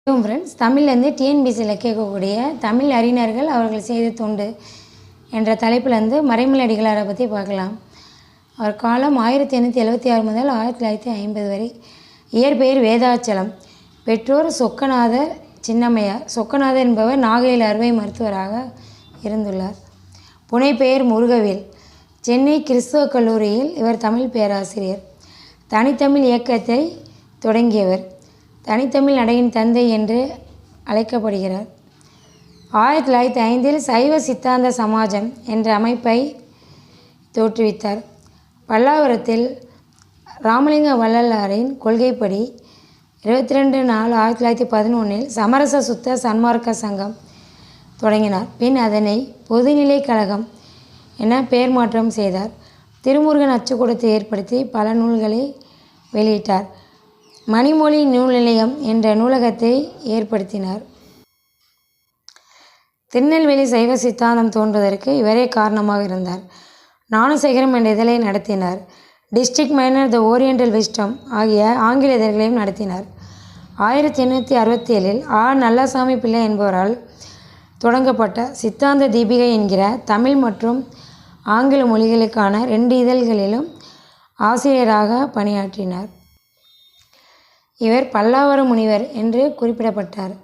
Friends, தமிழ்லேருந்து டிஎன்பிசியில் கேட்கக்கூடிய தமிழ் அறிஞர்கள் அவர்கள் செய்த தொண்டு என்ற தலைப்பிலேருந்து மறைமலை அடிகளாரை பற்றி பார்க்கலாம். அவர் காலம் 1876 முதல் 1950 வரை. இயற்பெயர் வேதாச்சலம். பெற்றோர் சொக்கநாதர், சின்னம்மையார். சொக்கநாதர் என்பவர் நாகையில் அறுவை மருத்துவராக இருந்துள்ளார். புனைப்பெயர் முருகவேல். சென்னை கிறிஸ்துவ கல்லூரியில் இவர் தமிழ் பேராசிரியர். தனித்தமிழ் இயக்கத்தை தொடங்கியவர். தனித்தமிழ் நடையின் தந்தை என்று அழைக்கப்படுகிறார். 1905 சைவ சித்தாந்த சமாஜம் என்ற அமைப்பை தோற்றுவித்தார். பல்லாவரத்தில் ராமலிங்க வள்ளலாரின் கொள்கைப்படி 22/4/1911 சமரச சுத்த சன்மார்க்க சங்கம் தொடங்கினார். பின் அதனை பொதுநிலை கழகம் என பெயர் மாற்றம் செய்தார். திருமுருகன் அச்சுக்கூடத்தை ஏற்படுத்தி பல நூல்களை வெளியிட்டார். மணிமொழி நூல் நிலையம் என்ற நூலகத்தை ஏற்படுத்தினார். திருநெல்வேலி சைவ சித்தாந்தம் தோன்றுவதற்கு இவரே காரணமாக இருந்தார். ஞானசேகரம் என்ற இதழை நடத்தினார். டிஸ்ட்ரிக்ட் மைனர், த ஓரியண்டல் விஸ்டம் ஆகிய ஆங்கில இதழ்களையும் நடத்தினார். 1867 நல்லசாமி பிள்ளை என்பவரால் தொடங்கப்பட்ட சித்தாந்த தீபிகை என்கிற தமிழ் மற்றும் ஆங்கில மொழிகளுக்கான 2 இதழ்களிலும் ஆசிரியராக பணியாற்றினார். இவர் பல்லாவர முனிவர் என்று குறிப்பிடப்பட்டார்.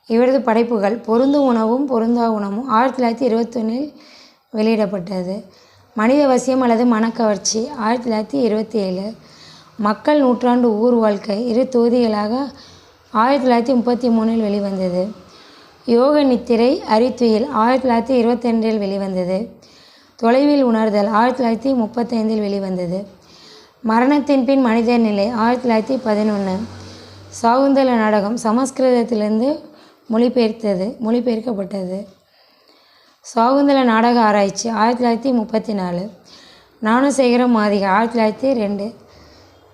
இவரது படைப்புகள் பொருந்தும் உணவும் பொருந்தா உணவும் 1921 வெளியிடப்பட்டது. மனித வசியம் அல்லது மனக்கவர்ச்சி 1927. மக்கள் நூற்றாண்டு ஊர் வாழ்க்கை 2 தொகுதிகளாக 1933 வெளிவந்தது. யோக நித்திரை அறித்துயில் 1922 வெளிவந்தது. தொலைவில் உணர்தல் 1935 வெளிவந்தது. மரணத்தின் பின் மனிதர் நிலை 1911. சாகுந்தல நாடகம் சமஸ்கிருதத்திலிருந்து மொழிபெயர்க்கப்பட்டது. சாகுந்தல நாடக ஆராய்ச்சி 1934. ஞானசேகரம் மாதிகை 1902.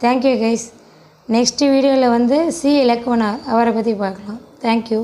Thank you guys. நெக்ஸ்ட் வீடியோவில் சி. இலக்குவனார் அவரை பற்றி பார்க்கலாம். தேங்க்யூ.